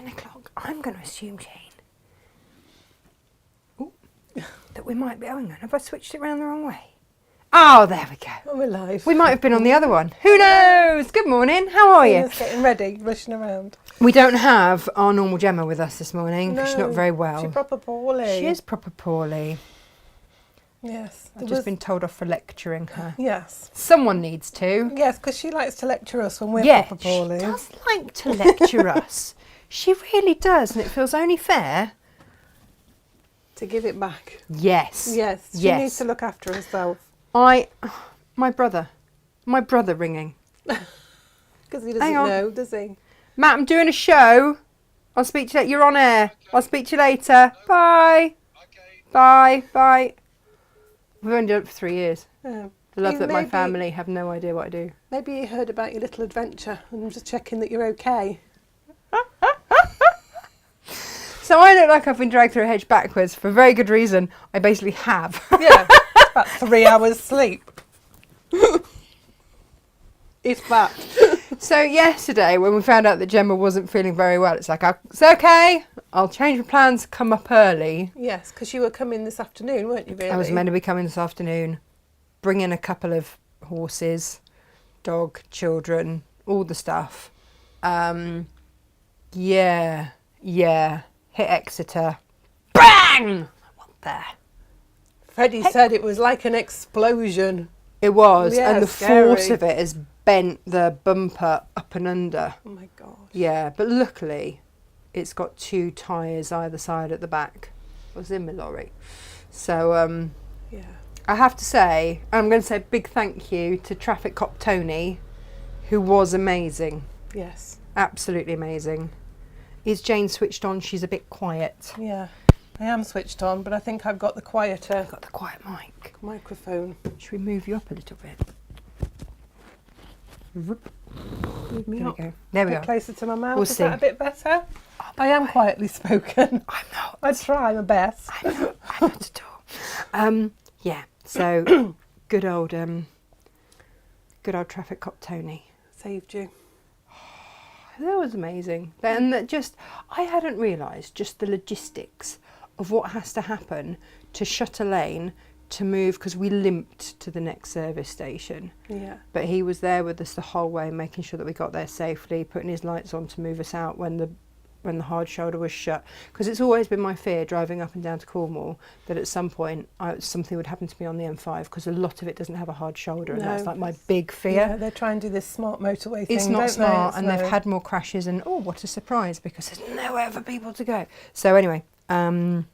10 o'clock. I'm going to assume, Jane, that we might be... Oh, hang on. Have I switched it round the wrong way? Oh, there we go. Oh, we're live. We might have been on the other one. Who knows? Good morning. How are you? Just getting ready, rushing around. We don't have our normal Gemma with us this morning because she's not very well. She's proper poorly. She is proper poorly. Yes. I've just been told off for lecturing her. Yes. Someone needs to. Yes, because she likes to lecture us when we're proper poorly. She does like to lecture us. She really does, and it feels only fair to give it back. Yes. Yes. She needs to look after herself. My brother ringing. Because he doesn't know, does he? Matt, I'm doing a show. I'll speak to you. You're on air. I'll speak to you later. Bye. Okay. Bye. We've only done it for 3 years. Oh. The love that my family have no idea what I do. Maybe you heard about your little adventure and I'm just checking that you're okay. So I look like I've been dragged through a hedge backwards for a very good reason. I basically have. Yeah, about 3 hours sleep. It's that. So yesterday when we found out that Gemma wasn't feeling very well, it's like, it's okay. I'll change my plans, come up early. Yes, because you were coming this afternoon, weren't you, really? I was meant to be coming this afternoon, bring in a couple of horses, dog, children, all the stuff. Hit Exeter. Bang! What there? Freddie said it was like an explosion. It was, yeah, and the force of it has bent the bumper up and under. Oh my gosh. Yeah, but luckily it's got 2 tyres either side at the back. I was in my lorry. So, yeah. I have to say, I'm going to say a big thank you to Traffic Cop Tony, who was amazing. Yes. Absolutely amazing. Is Jane switched on? She's a bit quiet. Yeah, I am switched on, but I think I've got the quieter... I've got the quiet microphone. Should we move you up a little bit? Move me There up. we go. There we Get go. closer to my mouth. We'll Is see. that a bit better? I am quietly spoken. I'm not. I try my best. I'm not at all. Yeah, so good old Traffic Cop Tony. Saved you. That was amazing. And that I hadn't realised just the logistics of what has to happen to shut a lane to move, because we limped to the next service station. Yeah. But he was there with us the whole way, making sure that we got there safely, putting his lights on to move us out when the hard shoulder was shut. Because it's always been my fear driving up and down to Cornwall that at some point something would happen to me on the M5, because a lot of it doesn't have a hard shoulder, and that's like my big fear. Yeah, they're trying to do this smart motorway thing. It's not smart, and they've had more crashes, and oh, what a surprise, because there's nowhere for people to go. So anyway, oh,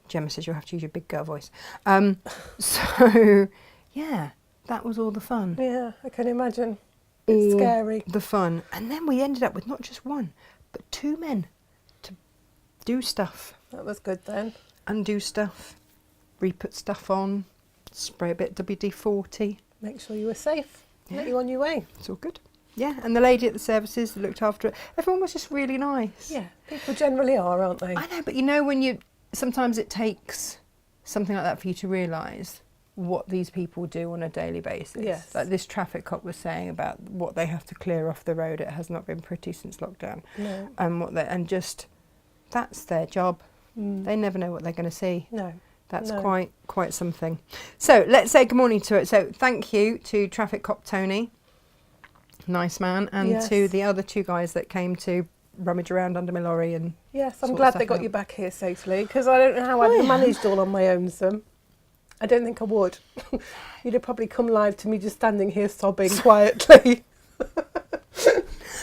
Gemma says you'll have to use your big girl voice. So yeah, that was all the fun. Yeah, I can imagine. It's scary. The fun. And then we ended up with not just one, but 2 men to do stuff. That was good then. Undo stuff, re-put stuff on, spray a bit WD-40. Make sure you were safe. Yeah. Let you on your way. It's all good. Yeah, and the lady at the services that looked after it, everyone was just really nice. Yeah, people generally are, aren't they? I know, but you know when sometimes it takes something like that for you to realise what these people do on a daily basis. Yes. Like this traffic cop was saying about what they have to clear off the road. It has not been pretty since lockdown. No. And just that's their job. They never know what they're going to see. No. That's quite something. So let's say good morning to it. So thank you to Traffic Cop Tony, nice man, and to the other 2 guys that came to rummage around under my lorry and. Yes, I'm glad they got you back here safely, because I don't know how I'd have managed all on my own, son. I don't think I would. You'd have probably come live to me just standing here sobbing quietly.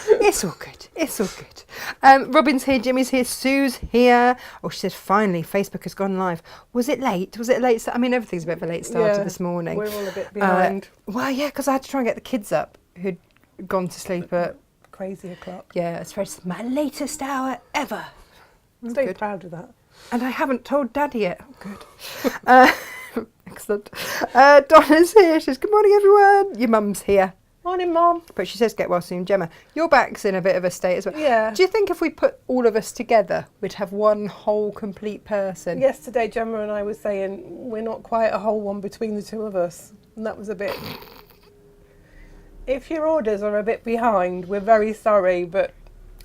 It's all good. It's all good. Robin's here, Jimmy's here, Sue's here. Oh, she said finally Facebook has gone live. Was it late? I mean, everything's a bit of a late starter this morning. We're all a bit behind. Well, yeah, because I had to try and get the kids up who'd gone to sleep at crazy o'clock. Yeah, it's my latest hour ever. I'm very proud of that. And I haven't told Daddy yet. Oh, good. Excellent. Donna's here. She says, good morning, everyone. Your mum's here. Morning, Mum. But she says, get well soon. Gemma, your back's in a bit of a state as well. Yeah. Do you think if we put all of us together, we'd have one whole complete person? Yesterday, Gemma and I were saying we're not quite a whole one between the 2 of us. And that was a bit... If your orders are a bit behind, we're very sorry, but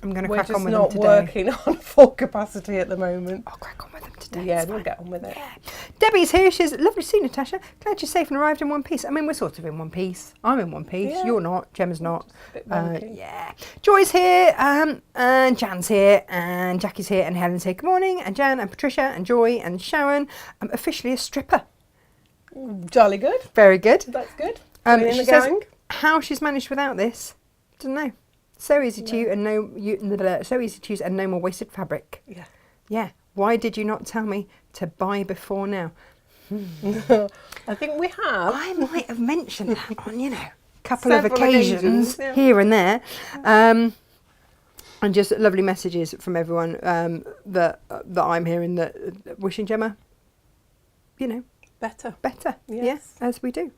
I'm going to We're crack just on with them not today. working on full capacity at the moment. I'll crack on with them today. Yeah, it's we'll fine. get on with it. Yeah. Debbie's here. She's lovely to see you, Natasha. Glad you're safe and arrived in one piece. I mean, we're sort of in one piece. I'm in one piece. Yeah. You're not. Gemma's not. A bit wonky. Yeah. Joy's here. And Jan's here. And Jackie's here. And Helen's here. Good morning. And Jan and Patricia and Joy and Sharon. I'm officially a stripper. Jolly good. Very good. That's good. In She the says gang. how she's managed without this. Don't know. So easy to use and so easy to use and no more wasted fabric. Yeah. Yeah. Why did you not tell me to buy before now? I think we have. I might have mentioned that on, a couple of Several occasions yeah. here and there. And just lovely messages from everyone that I'm hearing that wishing Gemma, Better. better. Yes. Yeah, as we do.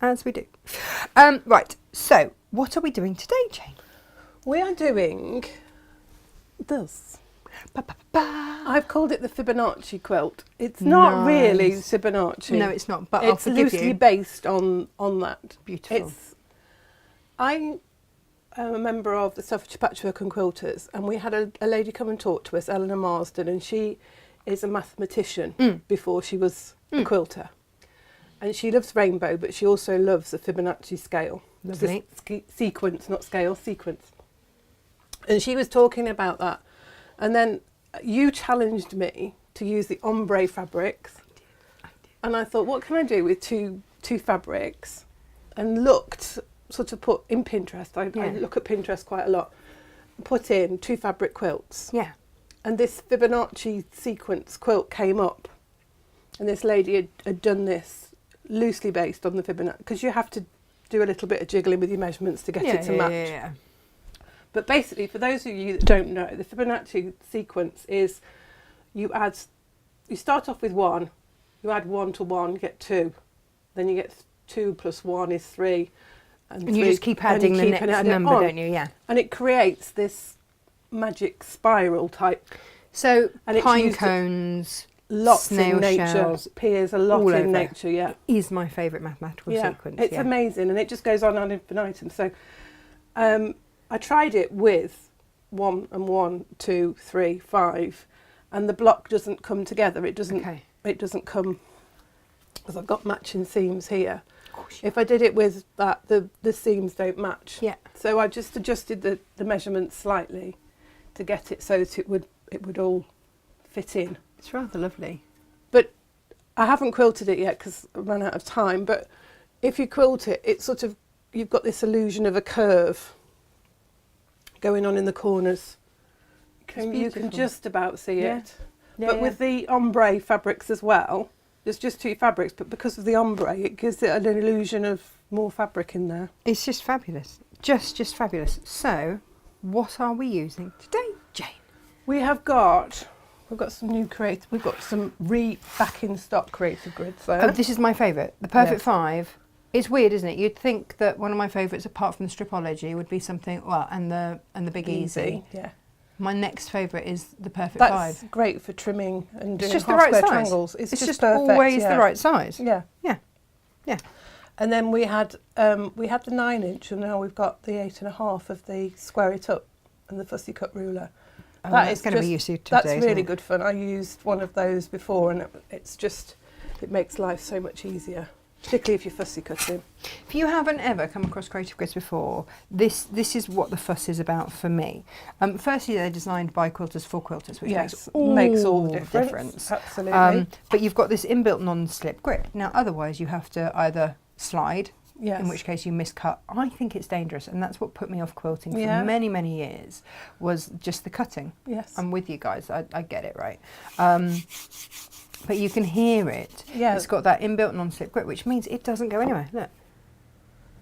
Right. So, what are we doing today, Jane? We are doing this. I've called it the Fibonacci quilt. It's not really Fibonacci. No, it's not. But I'll it's forgive loosely you. based on that. Beautiful. I am a member of the Staffordshire Patchwork and Quilters, and we had a lady come and talk to us, Eleanor Marsden, and she is a mathematician before she was a quilter. And she loves rainbow, but she also loves the Fibonacci scale. Lovely. Sequence, not scale, sequence. And she was talking about that. And then you challenged me to use the ombre fabrics. I did. And I thought, what can I do with two fabrics? And looked, put in Pinterest. I look at Pinterest quite a lot. Put in 2 fabric quilts. Yeah. And this Fibonacci sequence quilt came up. And this lady had done this loosely based on the Fibonacci, because you have to do a little bit of jiggling with your measurements to get it to match. Yeah. But basically, for those of you that don't know, the Fibonacci sequence is you start off with 1, you add 1 to 1, you get 2, then you get 2 plus 1 is 3, and you just keep adding the next number, don't you? Yeah. And it creates this magic spiral type. So And it's pine used cones, Lots snail in nature, shells, appears a lot all over. in nature, yeah. is my favourite mathematical sequence. It's amazing, and it just goes on ad infinitum. So I tried it with 1 and 1, 2, 3, 5, and the block doesn't come together. It doesn't. Okay. It doesn't come, because I've got matching seams here. If I did it with that, the seams don't match. Yeah. So I just adjusted the measurements slightly to get it so that it would all fit in. It's rather lovely. But I haven't quilted it yet because I ran out of time. But if you quilt it, it's you've got this illusion of a curve going on in the corners. You can just about see it. But with the ombre fabrics as well, there's just 2 fabrics, but because of the ombre, it gives it an illusion of more fabric in there. It's just fabulous. Just fabulous. So, what are we using today, Jane? We've got some new we've got some back in stock creative grids there. Oh, this is my favourite. The Perfect Yes. 5. It's weird, isn't it? You'd think that one of my favourites, apart from the Stripology, would be something, and the Big Easy. Yeah. My next favourite is the Perfect That's 5. great for trimming and doing It's just the half right square size. triangles. It's just perfect, always yeah. the right size. Yeah. Yeah. And then we had the 9-inch, and now we've got the 8.5 of the square it up and the fussy cut ruler. Oh, That that's is going to be just- useful today. That's really good fun. I used one of those before, and it makes life so much easier, particularly if you're fussy cutting. If you haven't ever come across creative grids before, this is what the fuss is about for me. Firstly, they're designed by quilters for quilters, which makes all the difference. Absolutely. But you've got this inbuilt non-slip grip. Now, otherwise, you have to either slide, in which case you miscut. I think it's dangerous, and that's what put me off quilting for many, many years, was just the cutting. Yes. I'm with you guys. I get it, right? But you can hear it. Yeah. It's got that inbuilt non-slip grip, which means it doesn't go anywhere. Look.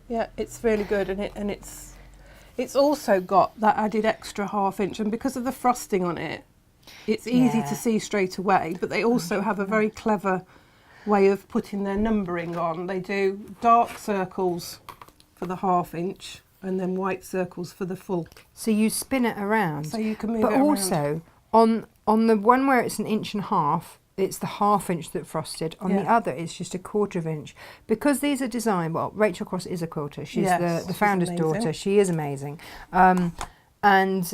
Yeah, it's really good, and it's also got that added extra 1/2 inch, and because of the frosting on it, it's easy to see straight away. But they also have a very clever way of putting their numbering on. They do dark circles for the 1/2 inch, and then white circles for the full. So you spin it around. So you can move But it around. also on the one where it's 1.5 inches, it's the 1/2 inch that frosted. On the other, it's just a 1/4 inch. Because these are designed, well, Rachel Cross is a quilter. She's the she's founder's amazing. daughter. She is amazing. And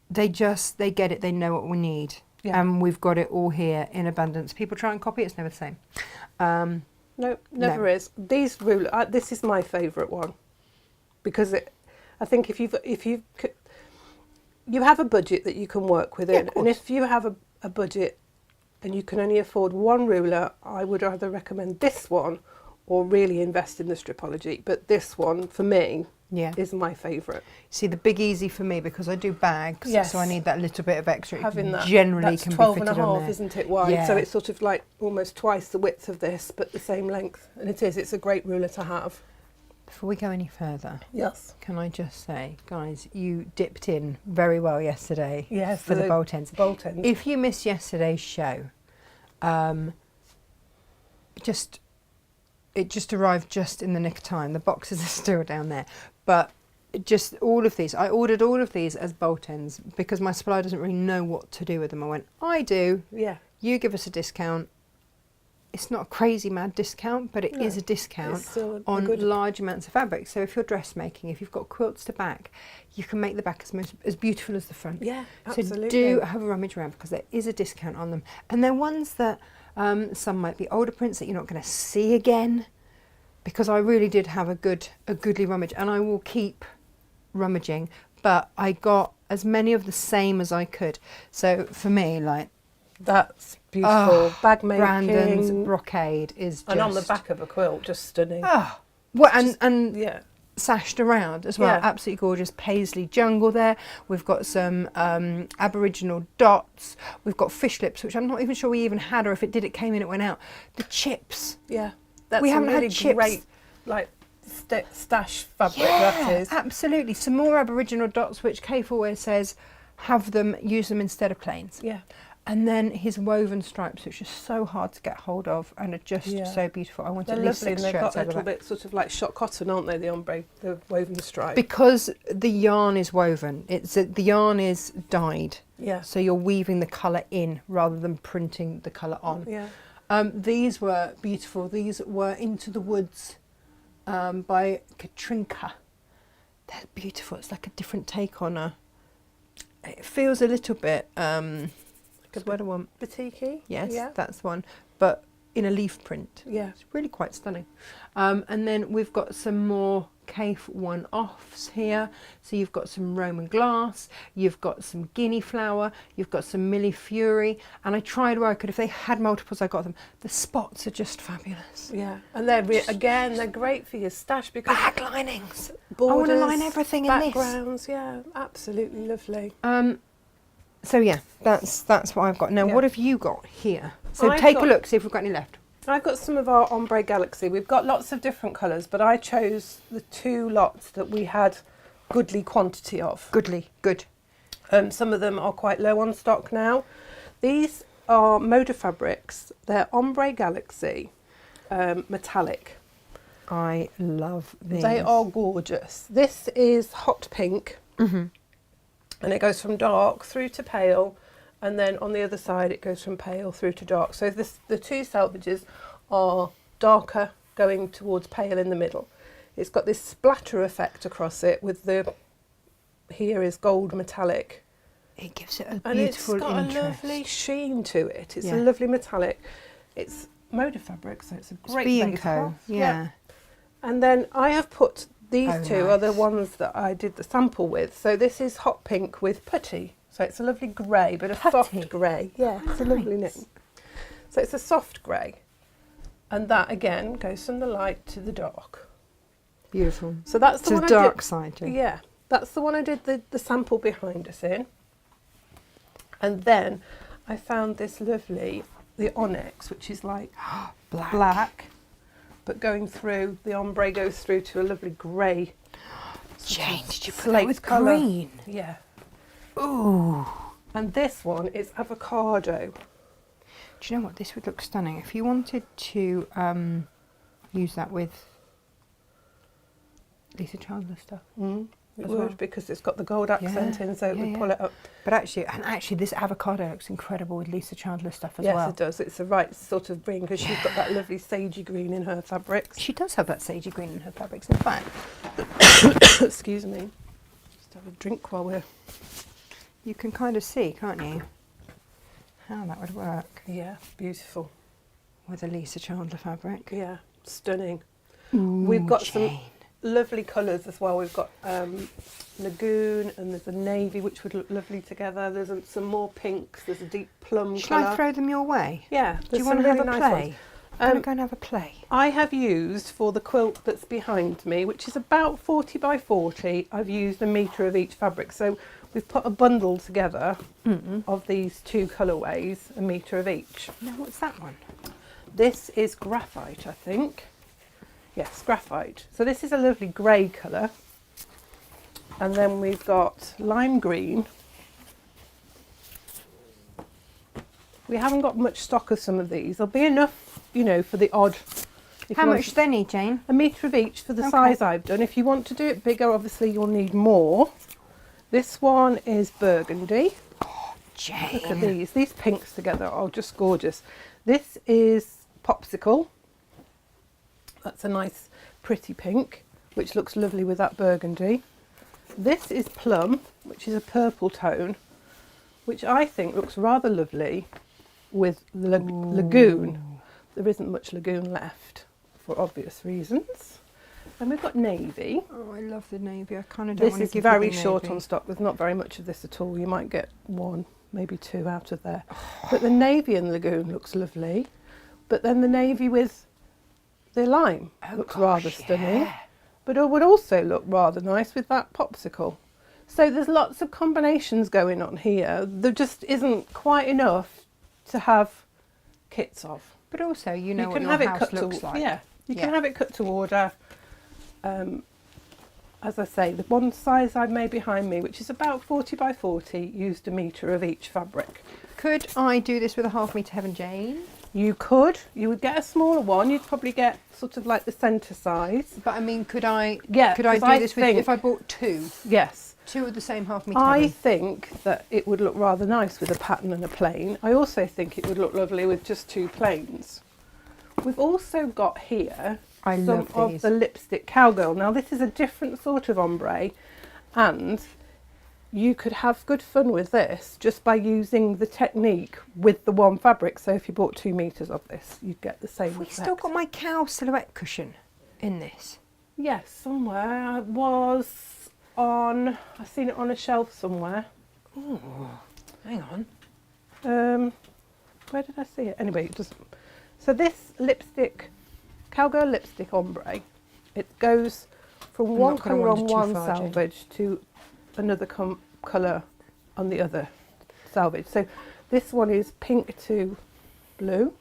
they get it. They know what we need, Yeah. and we've got it all here in abundance. People try and copy it; it's never the same. No, never is. These ruler. This is my favourite one because I think if you have a budget that you can work within, and if you have a budget and you can only afford one ruler, I would either recommend this one or really invest in the Stripology. But this one, for me, is my favourite. See, the Big Easy for me, because I do bags, so I need that little bit of extra. Having that, generally that's can 12 be and a fitted on half, there. isn't it, wide? Yeah. So it's sort of like almost twice the width of this, but the same length. And it's a great ruler to have. Before we go any further, Yes. can I just say, guys, you dipped in very well yesterday for the bolt ends. Bolt ends. If you missed yesterday's show, it just arrived just in the nick of time. The boxes are still down there, but just all of these. I ordered all of these as bolt ends because my supplier doesn't really know what to do with them. I went, I do. Yeah. You give us a discount. It's not a crazy mad discount, but it is a discount on large amounts of fabric. So if you're dressmaking, if you've got quilts to back, you can make the back as beautiful as the front. Yeah, absolutely. So do have a rummage around because there is a discount on them. And they're ones that some might be older prints that you're not going to see again, because I really did have a goodly rummage, and I will keep rummaging. But I got as many of the same as I could. So for me, like, that's beautiful. Bag making. Brandon's brocade is just... And on the back of a quilt, just stunning. Oh, well, and yeah, sashed around as well. Yeah. Absolutely gorgeous paisley jungle there. We've got some Aboriginal dots. We've got fish lips, which I'm not even sure we even had, or if it did, it came in, it went out. The chips. Yeah. That's We a haven't had really chips. great, like, stash fabric, Yeah, that is. absolutely. Some more Aboriginal dots, which Kate always says, use them instead of plains. Yeah. And then his woven stripes, which are so hard to get hold of and are just so beautiful. I wanted They're at least lovely, 6 and they've shirts got a out of little that. bit sort of like shot cotton, aren't they, the ombre, the woven stripe? Because the yarn is woven, the yarn is dyed. Yeah. So you're weaving the colour in rather than printing the colour on. Yeah. These were beautiful. These were Into the Woods by Katrinka. They're beautiful. It's like a different take on a... It feels a little bit... sweater one. Batik-y? Yes, Yeah. that's one. But in a leaf print. Yeah. It's really quite stunning. And then we've got some more Cafe one-offs here. So you've got some Roman glass, you've got some guinea flower, you've got some Millie Fury, and I tried where I could. If they had multiples, I got them. The spots are just fabulous. Yeah, and they're they're great for your stash because Bag linings. borders, I want to line everything in this. backgrounds. Yeah, absolutely lovely. So yeah, that's what I've got. Now, Yeah. what have you got here? So I've take a got- look, see if we've got any left. I've got some of our Ombre Galaxy. We've got lots of different colours, but I chose the 2 lots that we had goodly quantity of. Goodly, good. Some of them are quite low on stock now. These are Moda Fabrics. They're Ombre Galaxy metallic. I love these. They are gorgeous. This is hot pink, and it goes from dark through to pale, and then on the other side it goes from pale through to dark. So the 2 selvages are darker going towards pale in the middle. It's got this splatter effect across it with here is gold metallic. It gives it a And it's beautiful got interest. a lovely sheen to it. It's Yeah. a lovely metallic. It's Moda Fabric, so it's a great base B&Co, cloth. yeah. And then I have put these Oh, 2 are the nice. ones that I did the sample with. So this is hot pink with putty. So it's a lovely grey, but a Putty? soft grey. Yeah, it's a lovely Nice. name. So it's a soft grey. And that again goes from the light to the dark. Beautiful. So that's the To one the I dark did. side, too. Yeah, that's the one I did the sample behind us in. And then I found this lovely, the onyx, which is like black, but going through, the ombre goes through to a lovely grey. Jane, did you put slate that with colour. green? Yeah. Ooh. And this one is avocado. Do you know what? This would look stunning. If you wanted to use that with Lisa Chandler stuff. It As would, well. because it's got the gold accent in, so it would pull it up. But actually, this avocado looks incredible with Lisa Chandler stuff as Yes, well. it does. It's the right sort of green, because she's got that lovely sagey green in her fabrics. She does have that sagey green in her fabrics. In fact, Excuse me. Just have a drink while we're... You can kind of see, can't you, how that would work Yeah, beautiful. with a Lisa Chandler fabric. Yeah, stunning. Ooh, We've got Jane. some lovely colours as well. We've got lagoon, and there's a navy which would look lovely together. There's some more pinks. There's a deep plum Shall colour. I throw them your way? Yeah. Do you want to really have a nice play? ones. I'm going to go and have a play. I have used, for the quilt that's behind me, which is about 40 by 40, I've used a metre of each fabric. So we've put a bundle together of these two colourways, a metre of each. Now, what's that one? This is graphite, I think. Yes, graphite. So this is a lovely grey colour. And then we've got lime green. We haven't got much stock of some of these. There'll be enough, you know, for the odd. How much do they need, Jane? A metre of each for the Okay. size I've done. If you want to do it bigger, obviously you'll need more. This one is burgundy. Jane. Look at these. These pinks together are just gorgeous. This is popsicle. That's a nice pretty pink, which looks lovely with that burgundy. This is plum, which is a purple tone, which I think looks rather lovely with the lagoon. There isn't much lagoon left for obvious reasons. And we've got navy. Oh, I love the navy. I kind of don't This want to is give very you the short navy. on stock. There's not very much of this at all. You might get one, maybe two out of there. But the navy and lagoon looks lovely. But then the navy with the lime looks rather stunning. yeah. But it would also look rather nice with that popsicle. So there's lots of combinations going on here. There just isn't quite enough to have kits of. But also, you know You what can your have it house cut looks to like. yeah. You can Yeah. have it cut to order. As I say, the one size I've made behind me, which is about 40 by 40, used a metre of each fabric. Could I do this with a half metre Heaven Jane? You could. You would get a smaller one. You'd probably get sort of like the centre size. But I mean, could I? Yeah, Could I 'cause do this with think- if I bought two? Yes. Two of the same half metre I Heaven? think that it would look rather nice with a pattern and a plain. I also think it would look lovely with just two plains. We've also got here I some love of these. the lipstick cowgirl. Now this is a different sort of ombre, and you could have good fun with this just by using the technique with the one fabric. So if you bought 2 metres of this, you'd get the same Have we effect. still got my cow silhouette cushion in this? Yes, somewhere. It was on, I've seen it on a shelf somewhere. Ooh, hang on. Where did I see it? Anyway, it doesn't. So this lipstick, cowgirl lipstick ombre, it goes from I'm one not gonna colour on wander too one far, Jane. salvage to another colour on the other salvage. So this one is pink to blue.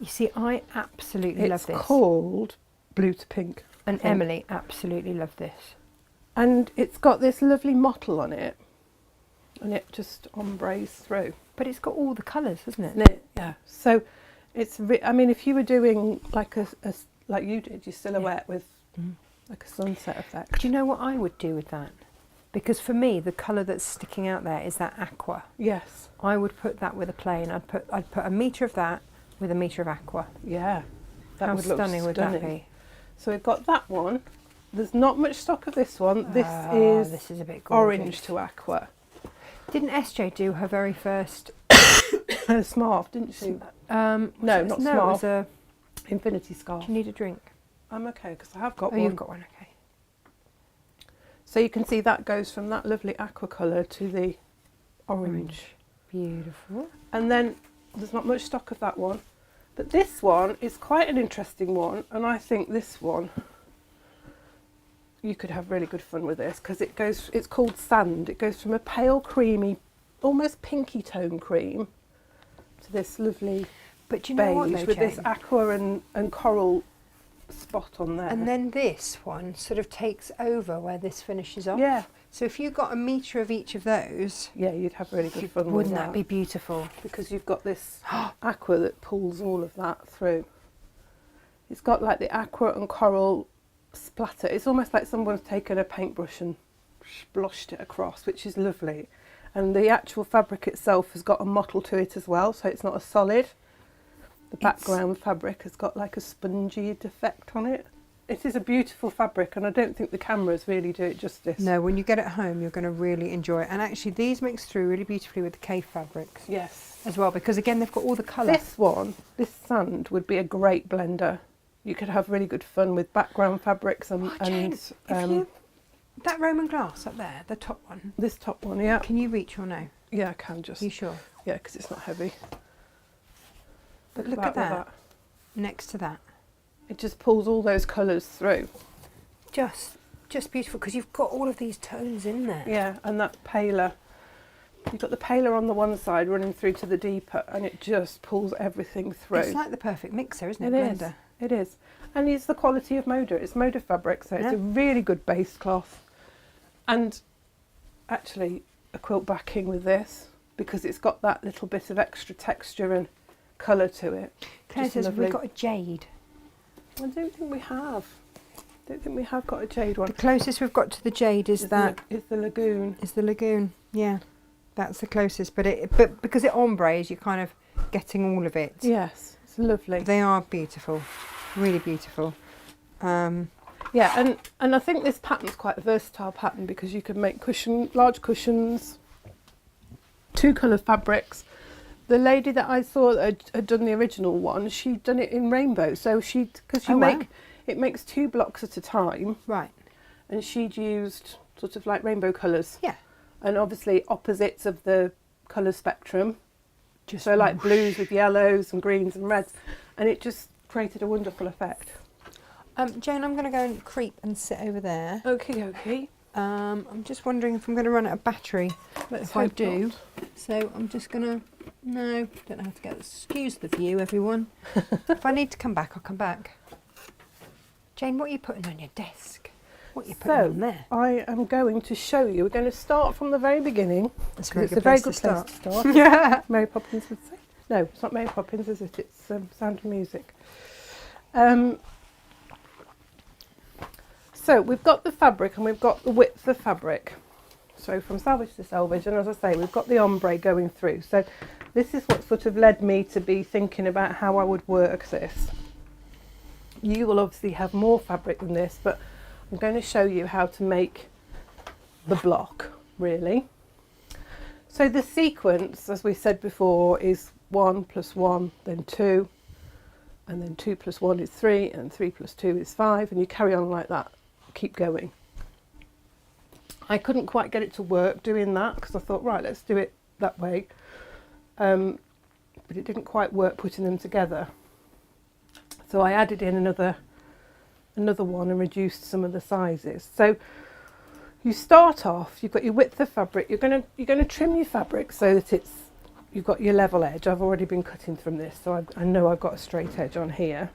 You see, I absolutely It's love this. called blue to pink. I And think. Emily absolutely loved this. And it's got this lovely mottle on it, and it just ombres through. But it's got all the colours, hasn't it? Isn't it? Yeah. So it's. I mean, if you were doing like like you did, your silhouette with like a sunset effect. Do you know what I would do with that? Because for me, the colour that's sticking out there is that aqua. Yes. I would put that with a plain. I'd put a metre of that with a metre of aqua. Yeah. That How would look stunning would that stunning. be? So we've got that one. There's not much stock of this one. This This is a bit gorgeous. orange to aqua. Didn't SJ do her very first? Smarf, didn't she? No, not It was Smarf. a. Infinity scarf. Do you need a drink? I'm okay because I have got Oh, one. you've got one. Okay. So you can see that goes from that lovely aqua colour to the orange. Beautiful. And then there's not much stock of that one. But this one is quite an interesting one, and I think this one, you could have really good fun with this because it's called Sand. It goes from a pale creamy, almost pinky tone cream to this lovely But do you know what, beige though, with this Jane? aqua and coral spot on there. And then this one sort of takes over where this finishes off. yeah, So if you got a metre of each of those, yeah, you'd have really good fun with wouldn't that. that be beautiful? Because you've got this aqua that pulls all of that through. It's got like the aqua and coral splatter. It's almost like someone's taken a paintbrush and splashed it across, which is lovely. And the actual fabric itself has got a mottle to it as well, so it's not a solid. The background fabric has got like a spongy effect on it. it is a beautiful fabric, and I don't think the cameras really do it justice. No, when you get it home, you're going to really enjoy it. And actually, these mix through really beautifully with the cave fabrics. Yes. As well, because again, they've got all the colour. This sand would be a great blender. You could have really good fun with background fabrics and, that Roman glass up there, the top one. This top one, yeah. Can you reach or no? Yeah, I can just. You sure? Yeah, because it's not heavy. But look at that. Next to that. It just pulls all those colours through. Just beautiful, because you've got all of these tones in there. Yeah, and that paler. You've got the paler on the one side running through to the deeper, and it just pulls everything through. It's like the perfect mixer, isn't it? Blender. It is. And it's the quality of Moda. It's Moda fabric, so it's a really good base cloth. And actually, a quilt backing with this, because it's got that little bit of extra texture and colour to it. Claire says we've got a jade. I don't think we have. I don't think we have got a jade one. The closest we've got to the jade is the lagoon. Is the lagoon, yeah. That's the closest, but because it ombres, you're kind of getting all of it. Yes, it's lovely. They are beautiful, really beautiful. Yeah, and I think this pattern's quite a versatile pattern, because you can make large cushions, 2 colour fabrics. The lady that I saw that had done the original one, she'd done it in rainbow. So it makes 2 blocks at a time. Right. And she'd used sort of like rainbow colours. Yeah. And obviously opposites of the colour spectrum. So like blues with yellows and greens and reds. And it just created a wonderful effect. Jane, I'm going to go and creep and sit over there. Okay. I'm just wondering if I'm going to run out of battery. Let's if I hope do. not. So I'm just going to... No, don't know how to get... Excuse the view, everyone. If I need to come back, I'll come back. Jane, what are you putting on your desk? What are you putting on there? I am going to show you. We're going to start from the very beginning. It's a very good place to start. Yeah. Mary Poppins would say. No, it's not Mary Poppins, is it? It's Sound of Music. So we've got the fabric and we've got the width of fabric. So from selvage to selvage, and as I say, we've got the ombre going through. So this is what sort of led me to be thinking about how I would work this. You will obviously have more fabric than this, but I'm going to show you how to make the block, really. So the sequence, as we said before, is 1 + 1, then 2, and then 2 + 1 is 3, and 3 + 2 is 5, and you carry on like that, keep going. I couldn't quite get it to work doing that, because I thought, right, let's do it that way. But it didn't quite work putting them together. So I added in another one and reduced some of the sizes. So you start off, you've got your width of fabric, you're going to trim your fabric so that you've got your level edge. I've already been cutting from this, so I know I've got a straight edge on here.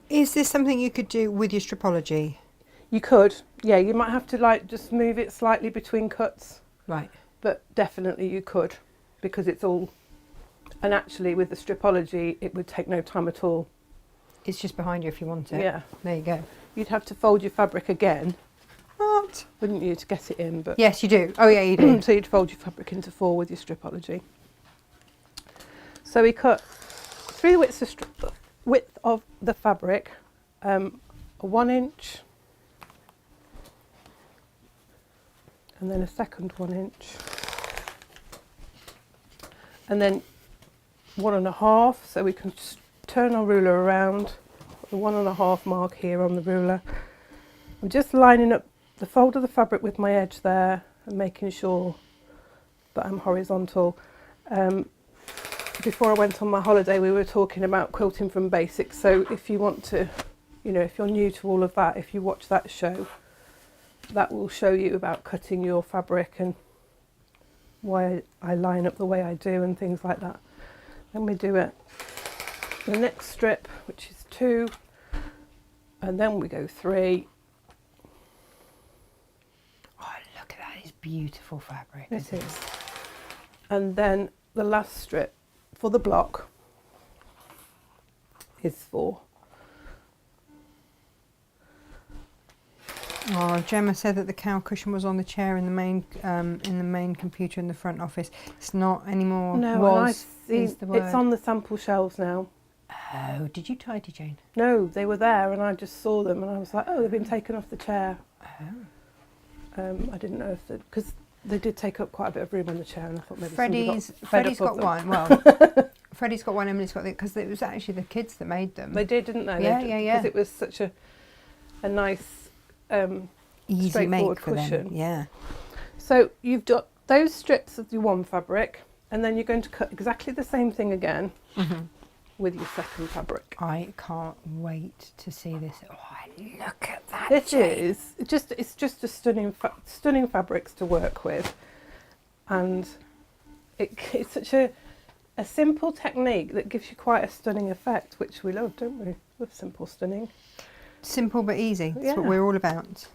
Is this something you could do with your stripology? You could, yeah. You might have to like just move it slightly between cuts. Right. But definitely you could, because it's all, and actually with the stripology it would take no time at all. It's just behind you if you want it. Yeah. There you go. You'd have to fold your fabric again. What? Wouldn't you, to get it in? But yes, you do. Oh yeah, you do. So you'd fold your fabric into 4 with your stripology. So we cut through the width of the fabric, a 1 inch, and then a second 1 inch, and then 1.5. So we can just turn our ruler around, put the 1.5 mark here on the ruler. I'm just lining up the fold of the fabric with my edge there and making sure that I'm horizontal. Before I went on my holiday, we were talking about quilting from basics. So if you want to, if you're new to all of that, if you watch that show, that will show you about cutting your fabric and why I line up the way I do and things like that. Then we do it. The next strip, which is 2, and then we go 3. Oh, look at that! It's beautiful fabric. It is. And then the last strip for the block is 4. Oh, Gemma said that the cow cushion was on the chair in the main computer in the front office. It's not anymore. No, was, and I see is the word. it's on the sample shelves now. Oh, did you tidy, Jane? No, they were there and I just saw them and I was like, oh, they've been taken off the chair. I didn't know if because they did take up quite a bit of room on the chair and I thought maybe Freddie's got one. Well, Freddie's got one, Emily's got it, because it was actually the kids that made them. They did, didn't they? Yeah. Because it was such a nice, Easy straightforward make for cushion. them. Yeah. So you've got those strips of your one fabric, and then you're going to cut exactly the same thing again with your second fabric. I can't wait to see this. Oh, look at that. It's just a stunning fabrics to work with, and it's such a simple technique that gives you quite a stunning effect, which we love, don't we? Love simple, stunning. Simple but easy. That's Yeah. what we're all about.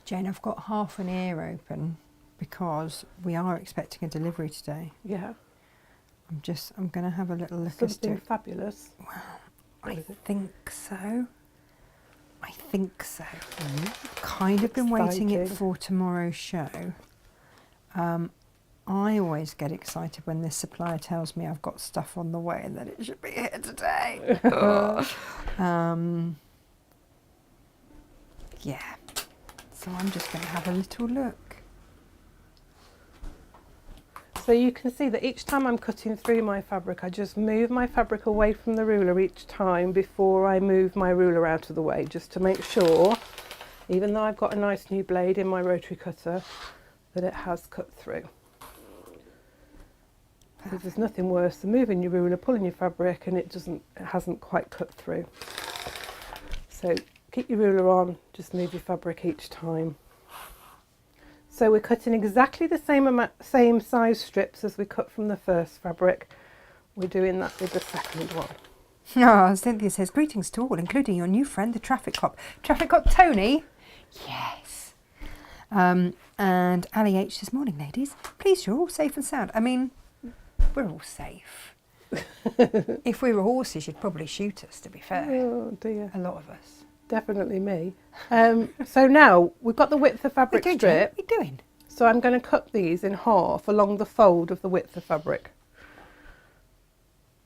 Jane, I've got half an ear open because we are expecting a delivery today. Yeah. I'm going to have a little look as Something to... fabulous. I think so. Kind of been waiting it Exciting. for tomorrow's show. I always get excited when this supplier tells me I've got stuff on the way and that it should be here today. Yeah. So I'm just going to have a little look. So you can see that each time I'm cutting through my fabric, I just move my fabric away from the ruler each time before I move my ruler out of the way, just to make sure, even though I've got a nice new blade in my rotary cutter, that it has cut through. Because there's nothing worse than moving your ruler, pulling your fabric, and it hasn't quite cut through. So keep your ruler on, just move your fabric each time. So we're cutting exactly the same size strips as we cut from the first fabric. We're doing that with the second one. Oh, Cynthia says, greetings to all, including your new friend, the traffic cop. Traffic cop Tony? Yes. And Ali H says, morning, ladies. Please, you're all safe and sound. I mean, we're all safe. If we were horses, you'd probably shoot us, to be fair. Oh dear. A lot of us. Definitely me. So now we've got the width of fabric strip. What are you doing? So I'm going to cut these in half along the fold of the width of fabric.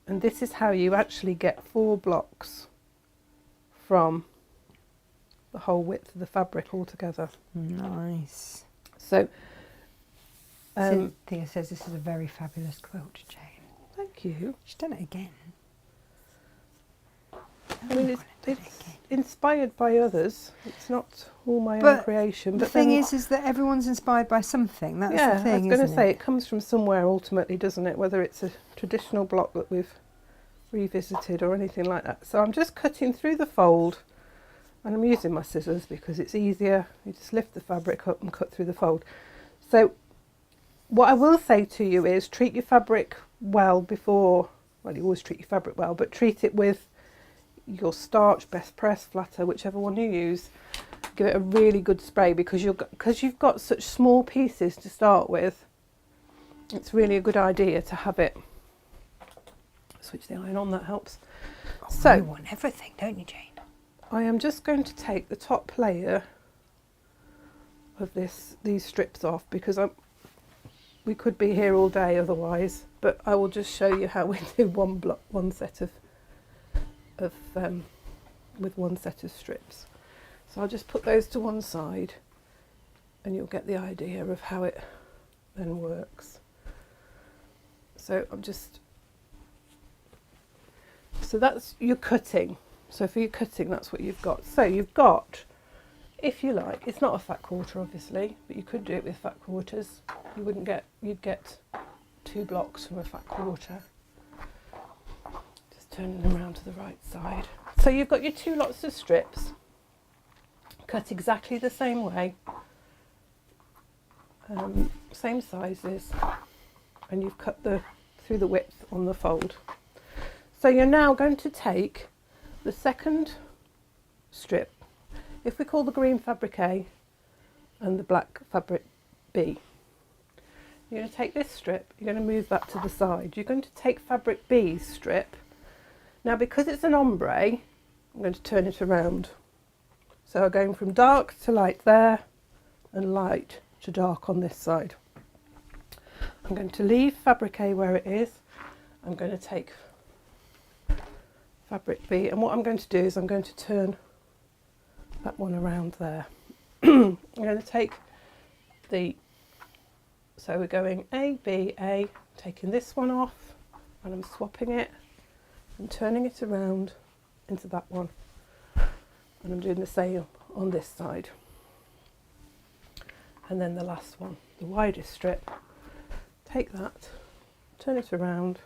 And this is how you actually get 4 blocks from the whole width of the fabric altogether. Nice. So Cynthia says this is a very fabulous quilt, Jane. thank you. She's done it again. I mean, it's inspired by others. It's not all my own But creation. The But thing then, is that everyone's inspired by something. That's yeah, the thing, I was going to isn't say it? it comes from somewhere ultimately, doesn't it? Whether it's a traditional block that we've revisited or anything like that. So I'm just cutting through the fold, and I'm using my scissors because it's easier. You just lift the fabric up and cut through the fold. So what I will say to you is treat your fabric well before, well, you always treat your fabric well, but treat it with your starch, best press, flatter, whichever one you use. Give it a really good spray because you've got such small pieces to start with. It's really a good idea to have it. Switch the iron on, that helps. Oh, So you want everything, don't you, Jane? I am just going to take the top layer of these strips off because we could be here all day otherwise, but I will just show you how we do one set of with one set of strips. So I'll just put those to one side and you'll get the idea of how it then works. So so that's your cutting. So for your cutting, that's what you've got. So you've got, if you like, it's not a fat quarter obviously, but you could do it with fat quarters. You'd get 2 blocks from a fat quarter. Just turning them around to the right side. So you've got your 2 lots of strips, cut exactly the same way, same sizes, and you've cut through the width on the fold. So you're now going to take the second strip, if we call the green fabric A and the black fabric B. You're going to take this strip, you're going to move that to the side. You're going to take fabric B's strip. Now because it's an ombre, I'm going to turn it around. So I'm going from dark to light there and light to dark on this side. I'm going to leave fabric A where it is I'm going to take fabric B, and what I'm going to do is I'm going to turn that one around there. I'm going to take so we're going A, B, A, taking this one off, and I'm swapping it and turning it around into that one. And I'm doing the same on this side. And then the last one, the widest strip, take that, turn it around.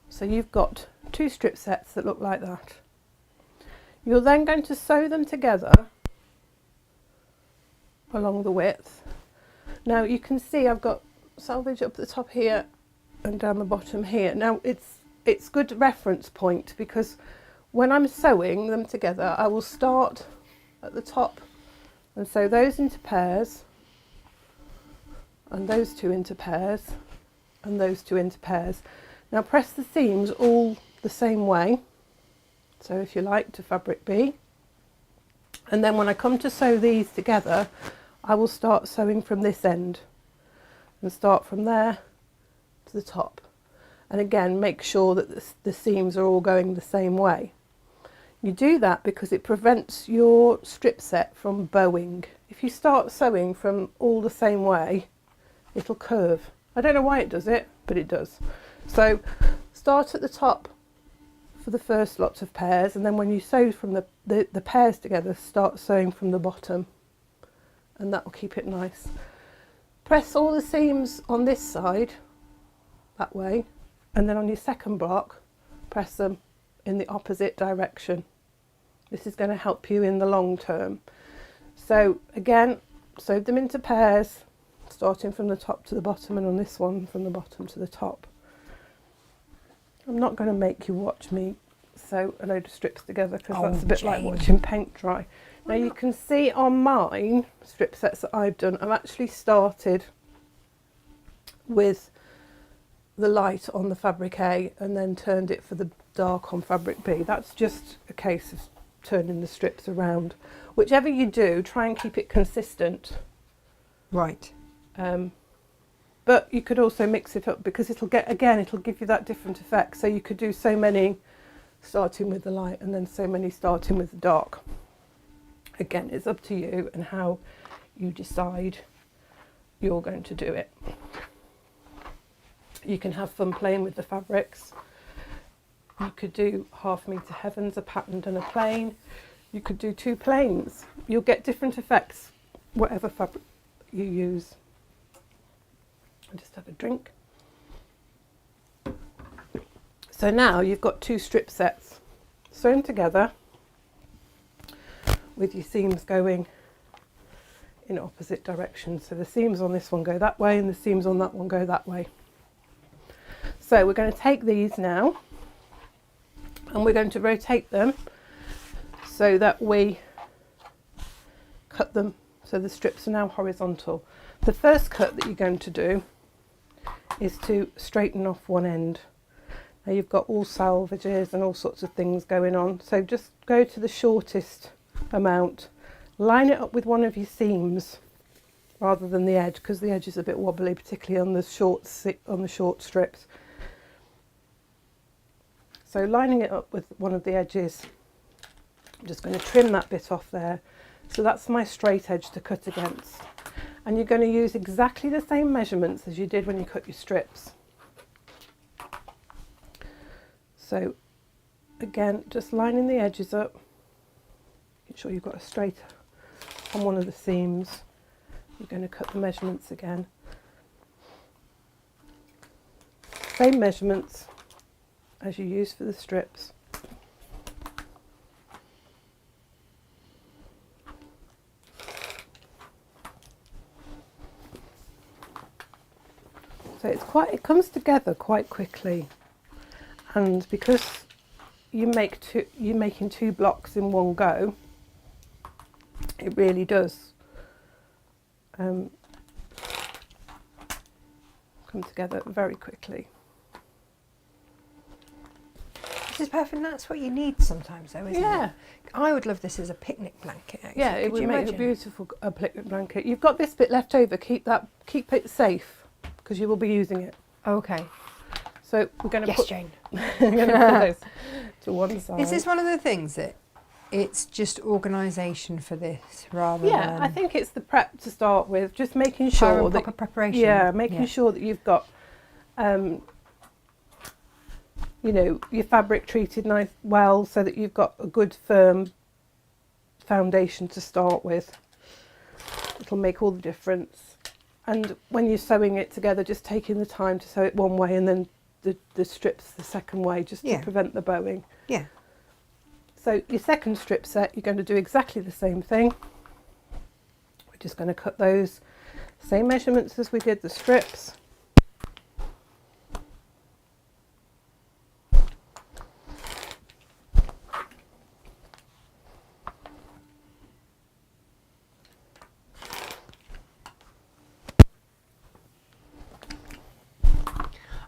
So you've got 2 strip sets that look like that. You're then going to sew them together along the width. Now you can see I've got selvage up the top here and down the bottom here. Now it's good reference point, because when I'm sewing them together I will start at the top and sew those into pairs, and those 2 into pairs, and those 2 into pairs. Now press the seams all the same way, so if you like, to fabric B, and then when I come to sew these together I will start sewing from this end and start from there to the top, and again make sure that the seams are all going the same way. You do that because it prevents your strip set from bowing. If you start sewing from all the same way, it'll curve. I don't know why it does it, but it does. So start at the top for the first lots of pairs, and then when you sew from the pairs together, start sewing from the bottom, and that will keep it nice. Press all the seams on this side that way, and then on your second block press them in the opposite direction. This is going to help you in the long term. So again, sew them into pairs, starting from the top to the bottom, and on this one from the bottom to the top. I'm not going to make you watch me sew a load of strips together, because that's a bit like watching paint dry. Now you can see on mine strip sets that I've done, I've actually started with the light on the fabric A and then turned it for the dark on fabric B. That's just a case of turning the strips around. Whichever you do, try and keep it consistent. Right. But you could also mix it up, because it'll give you that different effect. So you could do so many starting with the light and then so many starting with the dark. Again, it's up to you and how you decide you're going to do it. You can have fun playing with the fabrics. You could do 1/2 metre heavens, a patterned and a plain. You could do 2 plains. You'll get different effects whatever fabric you use. I'll just have a drink. So now you've got 2 strip sets sewn together with your seams going in opposite directions. So the seams on this one go that way and the seams on that one go that way. So we're going to take these now and we're going to rotate them so that we cut them so the strips are now horizontal. The first cut that you're going to do is to straighten off one end. Now you've got all salvages and all sorts of things going on, so just go to the shortest amount, line it up with one of your seams rather than the edge, because the edge is a bit wobbly, particularly on the short strips. So lining it up with one of the edges, I'm just going to trim that bit off there. So that's my straight edge to cut against. And you're going to use exactly the same measurements as you did when you cut your strips. So again, just lining the edges up, make sure you've got a straight on one of the seams. You're going to cut the measurements again. Same measurements as you use for the strips. So it comes together quite quickly, and because you're making 2 blocks in one go, it really does come together very quickly. This is perfect. That's what you need sometimes, though, isn't it? I would love this as a picnic blanket. Actually. Yeah, it would make a beautiful picnic blanket. You've got this bit left over. Keep it safe, because you will be using it. Okay. So we're going to Yes, put, Jane. we're going to put those to one side. Is this one of the things that it's just organisation for this rather Yeah, than I think it's the prep to start with, just making Pie sure and that proper preparation? yeah, making sure that you've got you know, your fabric treated nice well, so that you've got a good firm foundation to start with. It'll make all the difference. And when you're sewing it together, just taking the time to sew it one way and then the strips the second way, just to prevent the bowing. Yeah. So your second strip set, you're going to do exactly the same thing. We're just going to cut those same measurements as we did the strips.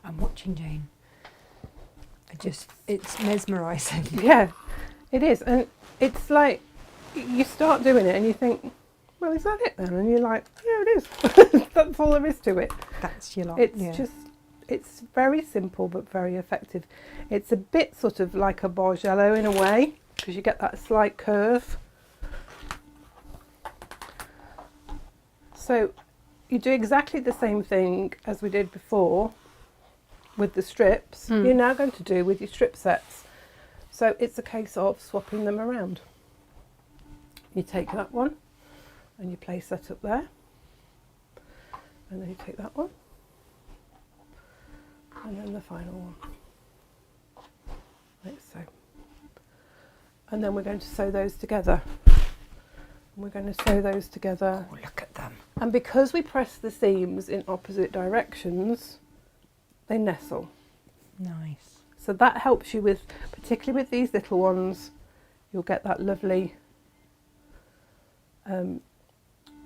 I'm watching Jane. It's mesmerising. Yeah, it is. And it's like, you start doing it and you think, well, is that it then? And you're like, yeah, it is. That's all there is to it. That's your lot. It's just, it's very simple but very effective. It's a bit sort of like a bargello in a way, because you get that slight curve. So you do exactly the same thing as we did before with the strips. You're now going to do with your strip sets. So it's a case of swapping them around. You take that one and you place that up there, and then you take that one, and then the final one, like so. And then we're going to sew those together. And we're going to sew those together. Oh, look at them. And because we press the seams in opposite directions, they nestle. Nice. So that helps you with, particularly with these little ones, you'll get that lovely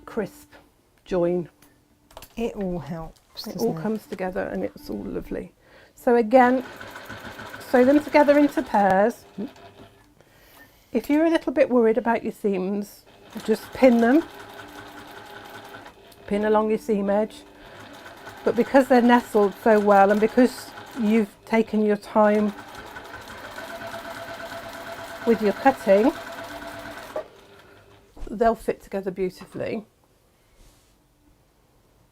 crisp join. It all helps. It all comes together and it's all lovely. So again, sew them together into pairs. If you're a little bit worried about your seams, just pin them. Pin along your seam edge. But because they're nestled so well, and because you've taken your time with your cutting, they'll fit together beautifully.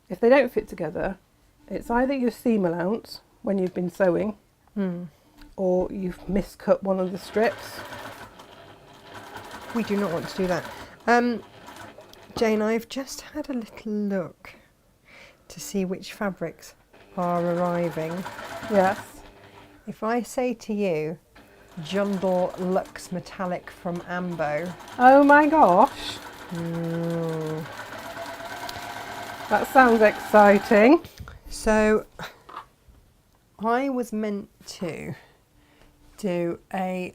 If they don't fit together, it's either your seam allowance when you've been sewing, or you've miscut one of the strips. We do not want to do that. Jane, I've just had a little look to see which fabrics are arriving. Yes. If I say to you, Jundle Luxe Metallic from Ambo. Oh my gosh. That sounds exciting. So, I was meant to do I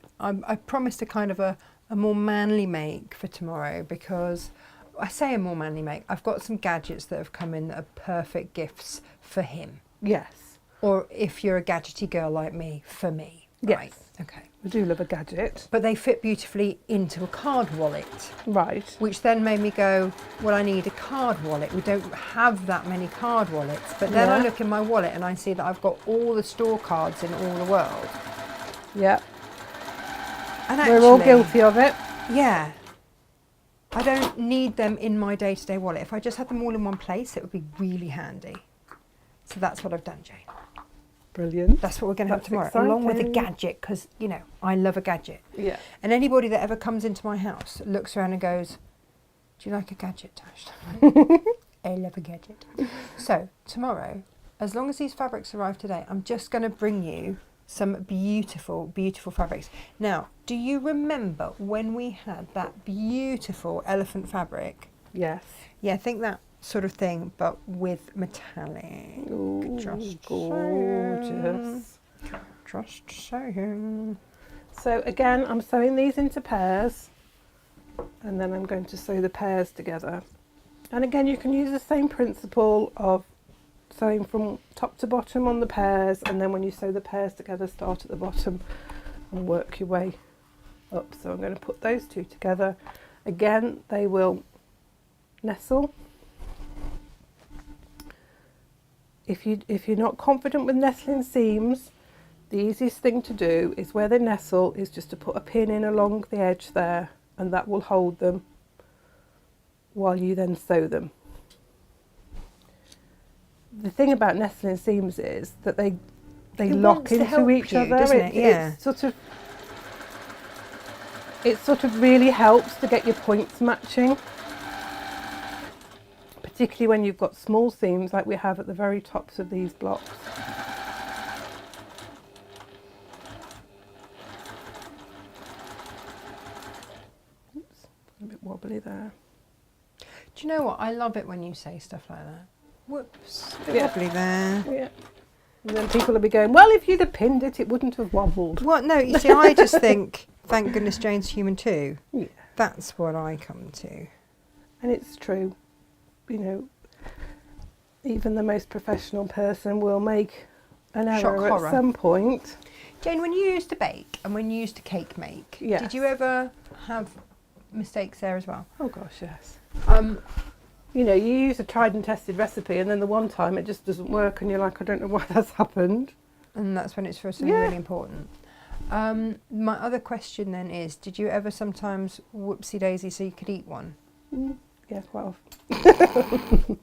promised a kind of a more manly make for tomorrow, because I say a more manly make. I've got some gadgets that have come in that are perfect gifts for him. Yes. Or if you're a gadgety girl like me, for me. Yes. Right. Okay. I do love a gadget. But they fit beautifully into a card wallet. Right. Which then made me go, well, I need a card wallet. We don't have that many card wallets. But then I look in my wallet and I see that I've got all the store cards in all the world. Yeah. And actually, we're all guilty of it. Yeah. I don't need them in my day-to-day wallet. If I just had them all in one place, it would be really handy. So that's what I've done, Jane. Brilliant. That's what we're going to have tomorrow, exciting. along with a gadget, because, you know, I love a gadget. Yeah. And anybody that ever comes into my house looks around and goes, do you like a gadget, Tash? I love a gadget. So tomorrow, as long as these fabrics arrive today, I'm just going to bring you some beautiful, beautiful fabrics. Now, do you remember when we had that beautiful elephant fabric? Yes. Yeah, I think that sort of thing, but with metallic. Ooh, Just gorgeous. Just saying. So again, I'm sewing these into pairs, and then I'm going to sew the pairs together. And again, you can use the same principle of sewing from top to bottom on the pairs, and then when you sew the pairs together, start at the bottom and work your way up. So I'm going to put those two together. Again, they will nestle if you're not confident with nestling seams, the easiest thing to do is where they nestle is just to put a pin in along the edge there, and that will hold them while you then sew them. The thing about nestling seams is that they lock into each other, doesn't it? Yeah. It sort of really helps to get your points matching, particularly when you've got small seams like we have at the very tops of these blocks. Oops, a bit wobbly there. Do you know what? I love it when you say stuff like that. Whoops, a bit Yeah. wobbly there. Yeah. And then people will be going, well, if you'd have pinned it, it wouldn't have wobbled. What? No, you see, I just think, thank goodness Jane's human too. Yeah. That's what I come to. And it's true. You know, even the most professional person will make an Shock error horror. at some point. Jane, when you used to bake and when you used to cake make, Yes. did you ever have mistakes there as well? Oh gosh, yes. Um, You know, you use a tried and tested recipe and then the one time it just doesn't work and you're like, I don't know why that's happened. and that's when it's for something Yeah. really important. My other question then is, did you ever sometimes whoopsie daisy so you could eat one? Yeah, quite often.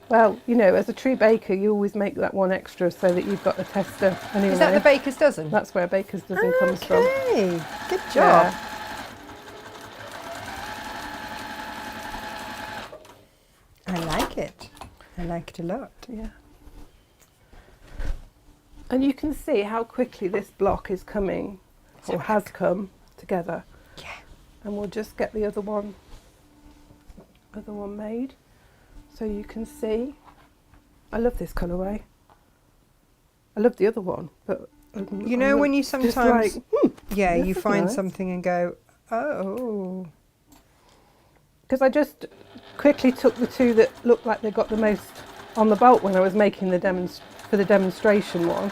Well, you know, as a true baker, you always make that one extra so that you've got the tester anyway. Is that the baker's dozen? That's where a baker's dozen comes from. Okay, good job. Yeah. I like it. I like it a lot. Yeah. And you can see how quickly this block is coming, or has come together. Yeah. And we'll just get the other one made, so you can see. I love this colourway. I love the other one, but You know when you just sometimes, like, yeah, this you is find nice. something and go, oh. because I just quickly took the two that looked like they got the most on the bolt when I was making the for the demonstration one,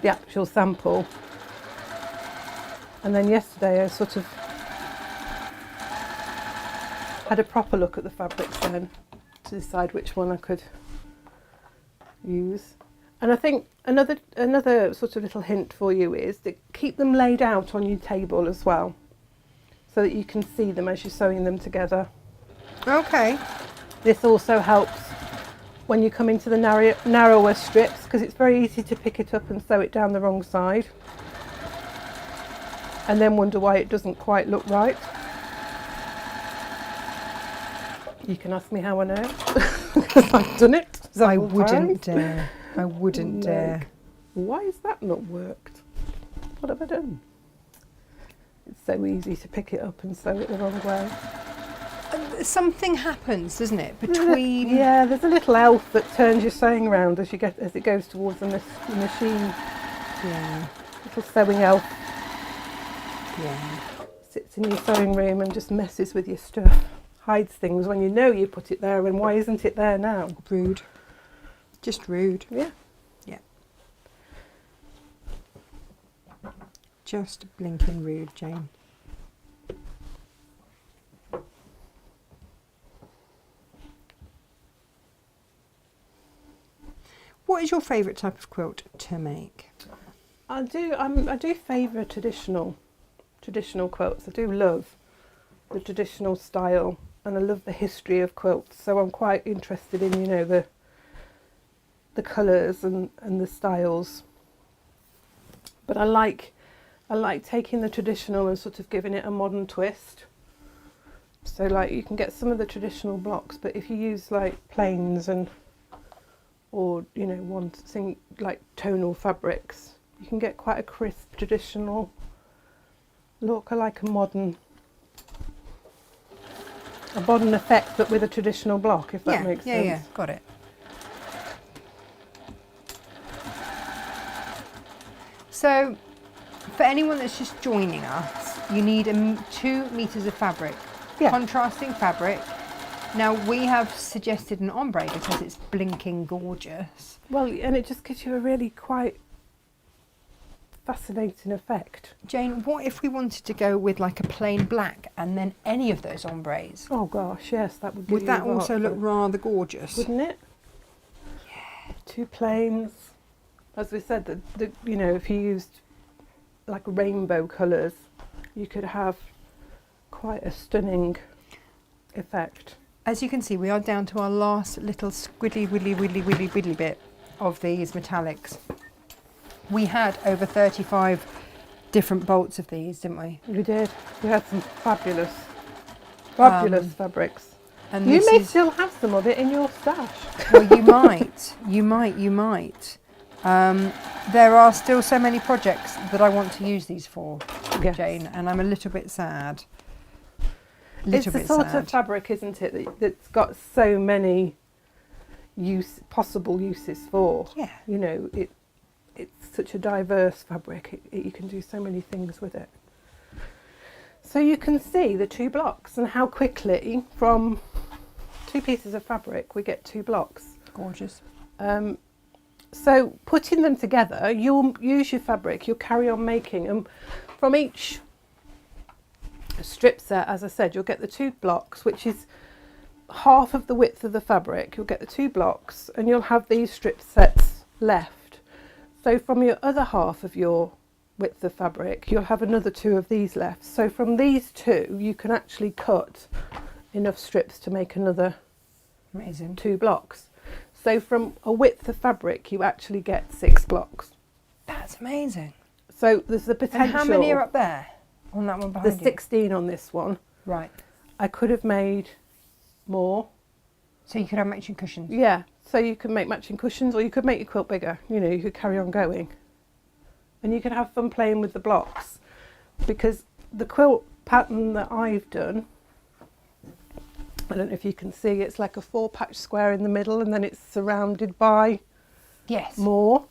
the actual sample. And then yesterday I sort of had a proper look at the fabrics then to decide which one I could use. And I think another sort of little hint for you is to keep them laid out on your table as well, so that you can see them as you're sewing them together. Okay. This also helps when you come into the narrower strips, because it's very easy to pick it up and sew it down the wrong side and then wonder why it doesn't quite look right. You can ask me how I know, because I've done it. I wouldn't dare. I wouldn't No. dare. Why has that not worked? What have I done? It's so easy to pick it up and sew it the wrong way. Something happens, doesn't it, between... Yeah, there's a little elf that turns your sewing round as it goes towards the machine. Yeah. Little sewing elf Yeah. sits in your sewing room and just messes with your stuff. Hides things when you know you put it there, and why isn't it there now? Rude. Just rude. Yeah. Yeah. Just blinking rude, Jane. What is your favourite type of quilt to make? I do favour traditional quilts. I do love the traditional style, and I love the history of quilts. So I'm quite interested in, you know, the colours and the styles. But I like taking the traditional and sort of giving it a modern twist. So like you can get some of the traditional blocks, but if you use like plains or you know one thing like tonal fabrics, you can get quite a crisp traditional look. I like a modern effect, but with a traditional block, if that makes sense. Yeah, got it. So, for anyone that's just joining us, you need 2 meters of fabric, Yeah. contrasting fabric. Now we have suggested an ombre because it's blinking gorgeous. Well, and it just gives you a really quite fascinating effect. Jane, what if we wanted to go with like a plain black and then any of those ombres? Oh gosh, yes, that would. Would that also look rather gorgeous? Wouldn't it? 2 planes. As we said, you know, if you used like rainbow colours, you could have quite a stunning effect. As you can see, we are down to our last little squiddly widdly bit of these metallics. We had over 35 different bolts of these, didn't we? We did. We had some fabulous fabrics. And You may is, still have some of it in your stash. well, you might. There are still so many projects that I want to use these for, Yes. Jane, and I'm a little bit sad. It's the sort of fabric, isn't it, that's got so many possible uses for. Yeah. You know, it's such a diverse fabric. You can do so many things with it. So you can see the 2 blocks and how quickly from 2 pieces of fabric we get 2 blocks. Gorgeous. So putting them together, you'll use your fabric, you'll carry on making, and from each strip set, as I said, you'll get the 2 blocks, which is half of the width of the fabric. You'll get the 2 blocks and you'll have these strip sets left. So from your other half of your width of fabric, you'll have another 2 of these left. So from these 2, you can actually cut enough strips to make another Amazing. 2 blocks. So from a width of fabric, you actually get 6 blocks. That's amazing. So there's the potential. And how many are up there on that one behind There's you? 16 on this one. Right. I could have made more. So you could have matching cushions. Yeah, so you can make matching cushions, or you could make your quilt bigger. You know, you could carry on going. And you can have fun playing with the blocks, because the quilt pattern that I've done, I don't know if you can see, it's like a 4-patch square in the middle, and then it's surrounded by Yes. more.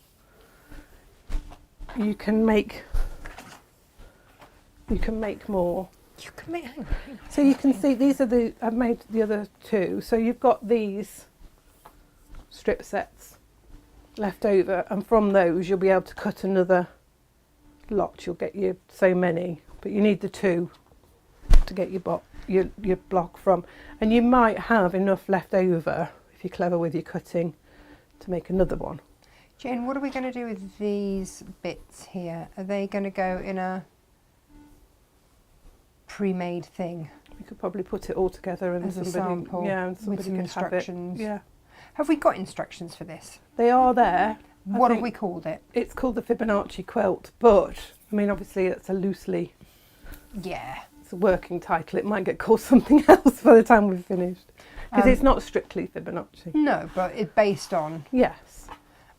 You can make more. You can make. Hang on. So you can see these are I've made the other 2. So you've got these strip sets left over, and from those you'll be able to cut another lot. You'll get you so many, but you need the 2 to get your block from. And you might have enough left over, if you're clever with your cutting, to make another one. Jane, what are we going to do with these bits here? Are they going to go in a pre-made thing? You could probably put it all together and As a somebody, sample yeah, and with somebody some could instructions. have it. Yeah, Have we got instructions for this? they are there. What have we called it? It's called the Fibonacci quilt, but I mean, obviously, it's Yeah. it's a working title. It might get called something else by the time we've finished, because it's not strictly Fibonacci. No, but it's based on Yes.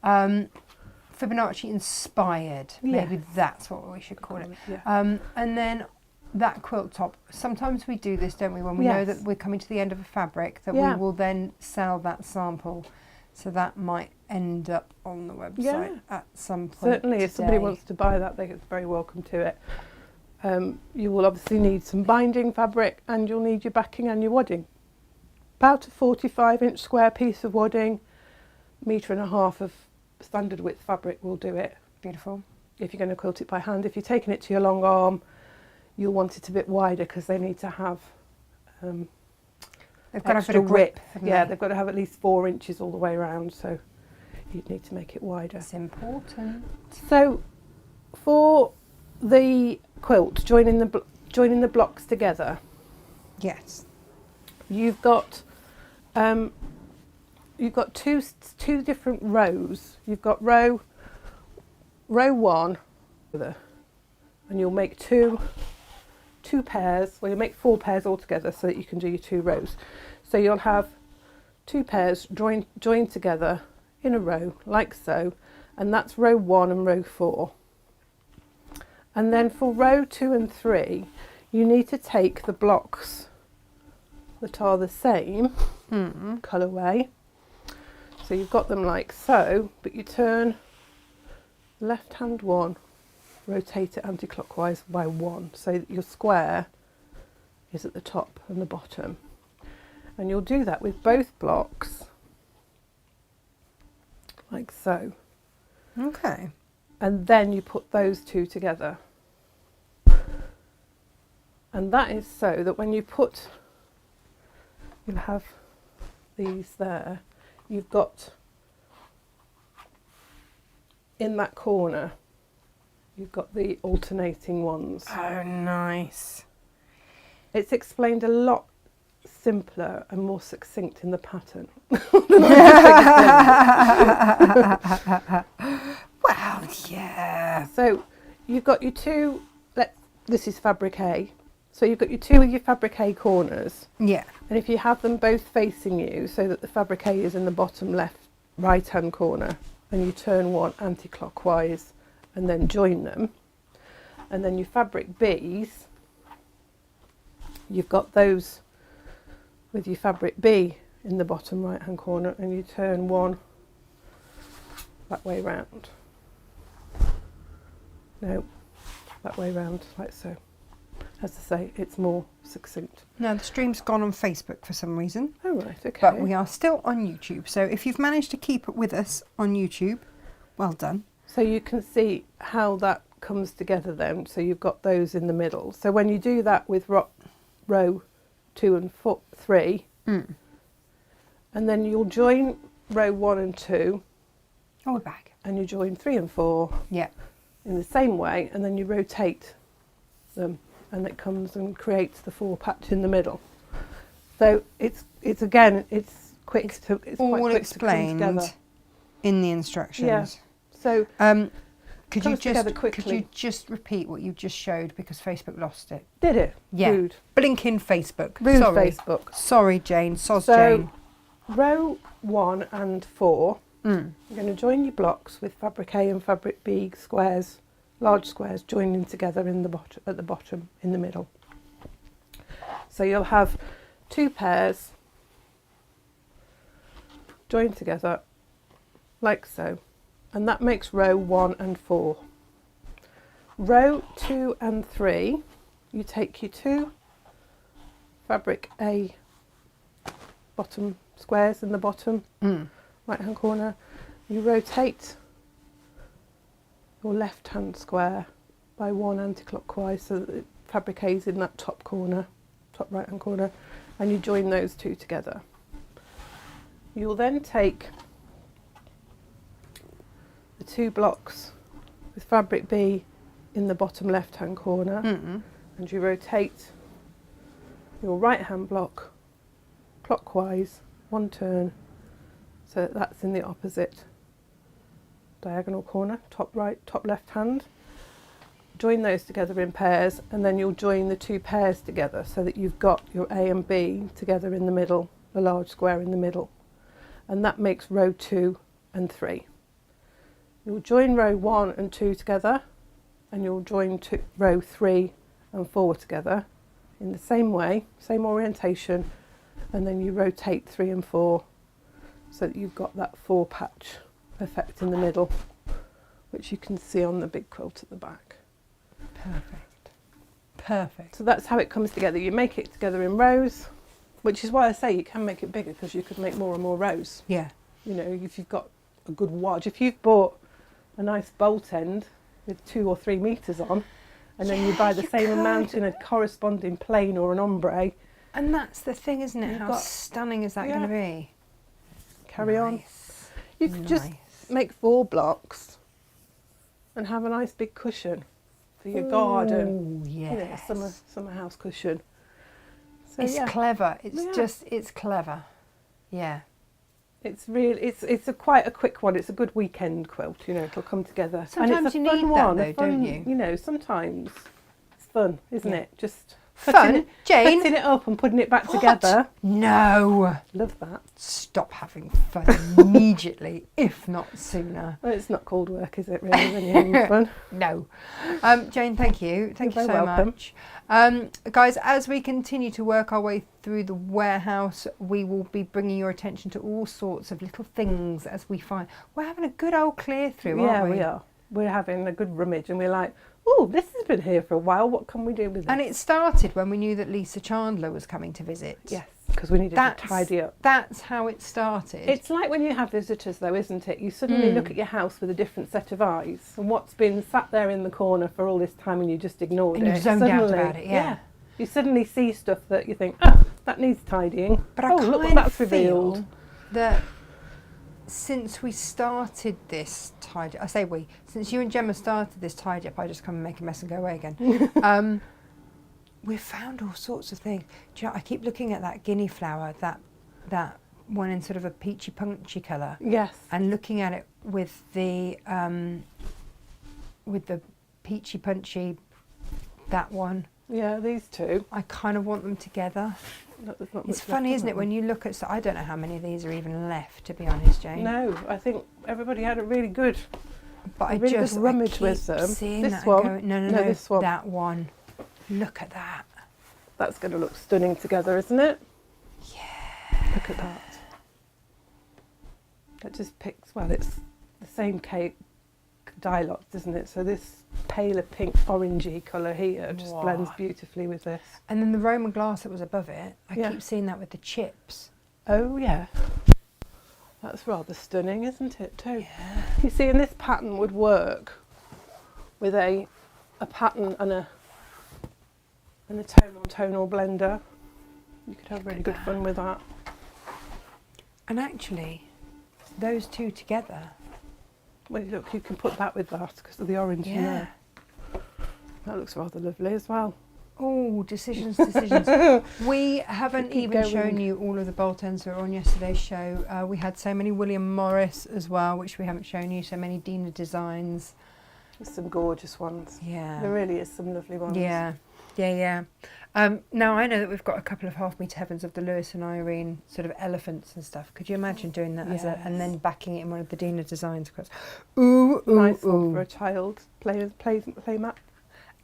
Fibonacci inspired. Yes. Maybe that's what we should call it. Yeah. And then that quilt top. Sometimes we do this, don't we? When we know Yes. that we're coming to the end of a fabric, that Yeah. we will then sell that sample. So that might end up on the website Yeah. at some point. Certainly, if somebody today. wants to buy that, they're very welcome to it. You will obviously need some binding fabric, and you'll need your backing and your wadding. About a 45-inch square piece of wadding, 1.5 meters of standard width fabric will do it. Beautiful. If you're going to quilt it by hand, if you're taking it to your long arm, you'll want it a bit wider, because they need to have They've got to have a extra bit of grip. haven't Yeah, they? they've got to have at least 4 inches all the way around, so you'd need to make it wider. It's important. So for the quilt, joining the blocks together, Yes. you've got two different rows. You've got row 1, and you'll make two pairs. Well, you'll make 4 pairs altogether, so that you can do your 2 rows. So you'll have 2 pairs joined together in a row, like so, and that's row 1 and row 4. And then for row 2 and 3, you need to take the blocks that are the same colourway. So you've got them like so, but you turn left hand 1, rotate it anti-clockwise by 1, so that your square is at the top and the bottom. And you'll do that with both blocks, like so. Okay. And then you put those 2 together. And that is so that when you'll have these there, you've got in that corner, you've got the alternating ones. Oh, nice. It's explained a lot simpler and more succinct in the pattern. Wow, yeah. So you've got your two, this is fabric A. So you've got your two of your fabric A corners. Yeah. And if you have them both facing you so that the fabric A is in the bottom left right hand corner, and you turn one anti-clockwise and then join them, and then your fabric Bs, you've got those with your fabric B in the bottom right hand corner, and you turn one that way round. No, that way round, like so. As I say, it's more succinct. No, the stream's gone on Facebook for some reason. Oh, right, okay. But we are still on YouTube. So if you've managed to keep it with us on YouTube, well done. So you can see how that comes together then. So you've got those in the middle. So when you do that with row 2 and 3, and then you'll join row 1 and 2. Oh, we're back. And you join 3 and 4. Yeah. In the same way, and then you rotate them, and it comes and creates the 4 patch in the middle. So it's again, it's quick. It's all quite quick explained to come together in the instructions. Yeah. So could you just repeat what you just showed, because Facebook lost it? did it? Yeah. Rude. Blinking Facebook. Rude Sorry. Facebook. Sorry, Jane. Soz So Jane. row 1 and 4. You're going to join your blocks with fabric A and fabric B squares, large squares joining together in the at the bottom in the middle. So you'll have 2 pairs joined together like so, and that makes row 1 and 4. Row 2 and 3, you take your 2 fabric A bottom squares in the bottom right hand corner, you rotate your left hand square by 1 anti-clockwise so that the fabric A is in that top corner, top right hand corner, and you join those 2 together. You'll then take the 2 blocks with fabric B in the bottom left hand corner, and you rotate your right hand block clockwise 1 turn, so that's in the opposite diagonal corner, top right, top left hand. Join those together in pairs, and then you'll join the 2 pairs together so that you've got your A and B together in the middle, the large square in the middle, and that makes row 2 and 3. You'll join row 1 and 2 together, and you'll join row 3 and 4 together in the same way, same orientation, and then you rotate 3 and 4 so that you've got that 4 patch effect in the middle, which you can see on the big quilt at the back. Perfect. Perfect. So that's how it comes together. You make it together in rows, which is why I say you can make it bigger, because you could make more and more rows. Yeah. You know, if you've got a good wad, if you've bought a nice bolt end with 2 or 3 metres on, and then you buy the same amount in a corresponding plain or an ombre. And that's the thing, isn't it? You've How got- stunning is that going to be? Carry on. Nice. You could just make 4 blocks and have a nice big cushion for your garden. Oh, You know, yes. a summer house cushion. So It's yeah, clever. It's Yeah. it's clever. Yeah. it's really it's a quite a quick one. It's a good weekend quilt. You know, it'll come together. Sometimes and it's a you fun need that one, though, a fun, don't you? You know, sometimes it's fun, isn't Yeah. it? Just Fun, Jane? putting it up and putting it back What? together. No. Love that. Stop having fun immediately, if not sooner. Well, it's not called work, is it? Really, when you're having fun. No. Jane, thank you. Thank You're you very so welcome. much. Guys, as we continue to work our way through the warehouse, we will be bringing your attention to all sorts of little things as we find. We're having a good old clear through, Yeah, aren't we? we are. We're having a good rummage, and we're like, oh, this has been here for a while. What can we do with it? And it started when we knew that Lisa Chandler was coming to visit. Yes, because we needed to tidy up. That's how it started. It's like when you have visitors, though, isn't it? You suddenly look at your house with a different set of eyes, and what's been sat there in the corner for all this time, and you just ignored And it. you zoned out Suddenly- about it, yeah. You suddenly see stuff that you think, oh, that needs tidying. But I oh, look what kind of that's revealed. feel that since we started this tidy, I say we, since you and Gemma started this tidy up, I just come and make a mess and go away again. We've found all sorts of things. Do you know, I keep looking at that guinea flower, that one in sort of a peachy punchy colour. Yes. And looking at it with the peachy punchy, that one. Yeah, these two. I kind of want them together. It's funny, isn't it, when you look at... So I don't know how many of these are even left, to be honest, Jane. No, I think everybody had a really good, but really good rummage with them. Seeing This that one. Going, no, this one. that one. Look at that. That's going to look stunning together, isn't it? Yeah. Look at that. That just picks, well, it's the same cake dialogue, isn't it? So this paler pink orangey colour here just blends beautifully with this. And then the Roman glass that was above it, I Yeah. keep seeing that with the chips. Oh yeah, that's rather stunning, isn't it, too? Yeah. You see, and this pattern would work with a pattern and a tonal blender. You could have really good fun with that. And actually, those two together. Well, look, you can put that with that because of the orange in there. That looks rather lovely as well. Oh, decisions. We haven't even shown you all of the bolt ends that were on yesterday's show. We had so many William Morris as well, which we haven't shown you, so many Dina designs. There's some gorgeous ones. Yeah. There really is some lovely ones. Yeah. Now, I know that we've got a couple of half-metre heavens of the Lewis and Irene sort of elephants and stuff. Could you imagine doing that and then backing it in one of the Dina designs? Nice one for a child play mat.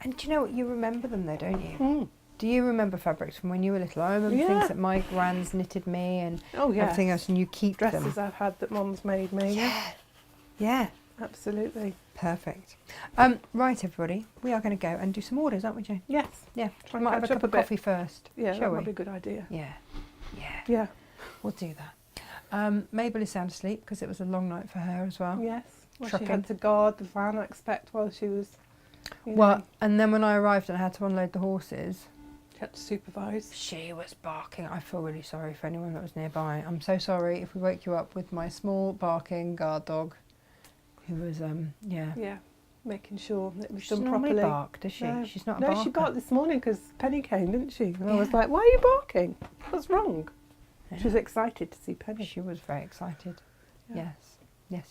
And do you know what? You remember them though, don't you? Mm. Do you remember fabrics from when you were little? I remember things that my grands knitted me and everything else, and you keep dresses them. I've had that Mum's made me. Yeah. Absolutely. Perfect. Right, everybody, we are going to go and do some orders, aren't we, Jane? Yes. Yeah. Try We might and have a catch cup up of a bit. coffee first. Yeah, shall that we? might be a good idea. Yeah. Yeah. We'll do that. Mabel is sound asleep because it was a long night for her as well. Yes. Well, she Trucking. had to guard the van, I expect, while she was. Well, and then when I arrived and I had to unload the horses, She had to supervise. she was barking. I feel really sorry for anyone that was nearby. I'm so sorry if we woke you up with my small barking guard dog, who was Yeah. Making sure that it was She done doesn't normally properly. bark, does she? No. She's not a No, barker. she barked this morning because Penny came, didn't she? And I was Yeah. like, why are you barking? What's wrong? Yeah. She was excited to see Penny. She was very excited. Yeah.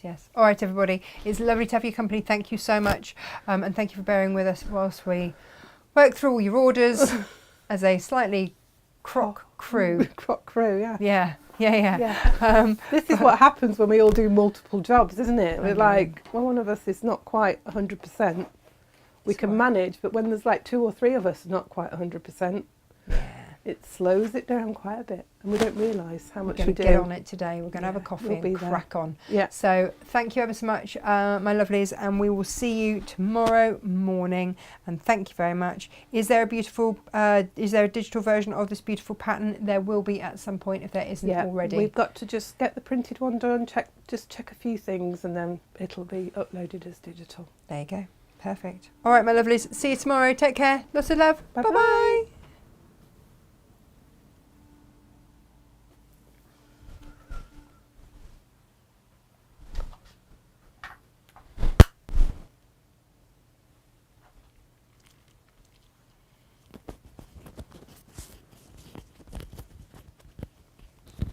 Yes. All right, everybody. It's lovely to have your company. Thank you so much. And thank you for bearing with us whilst we work through all your orders as a slightly croc crew. Croc crew, yeah. Yeah. This is what happens when we all do multiple jobs, isn't it? I We're know. like, well, one of us is not quite 100%. We can manage, but when there's like 2 or 3 of us not quite 100%, it slows it down quite a bit, and we don't realise how much we do. Get on it today. We're going to have a Yeah, coffee we'll be and there. crack on. Yeah. So thank you ever so much, my lovelies, and we will see you tomorrow morning. And thank you very much. Is there a digital version of this beautiful pattern? There will be at some point if there isn't already. We've got to just get the printed one done, check a few things, and then it'll be uploaded as digital. There you go. Perfect. All right, my lovelies. See you tomorrow. Take care. Lots of love. Bye-bye. Bye-bye.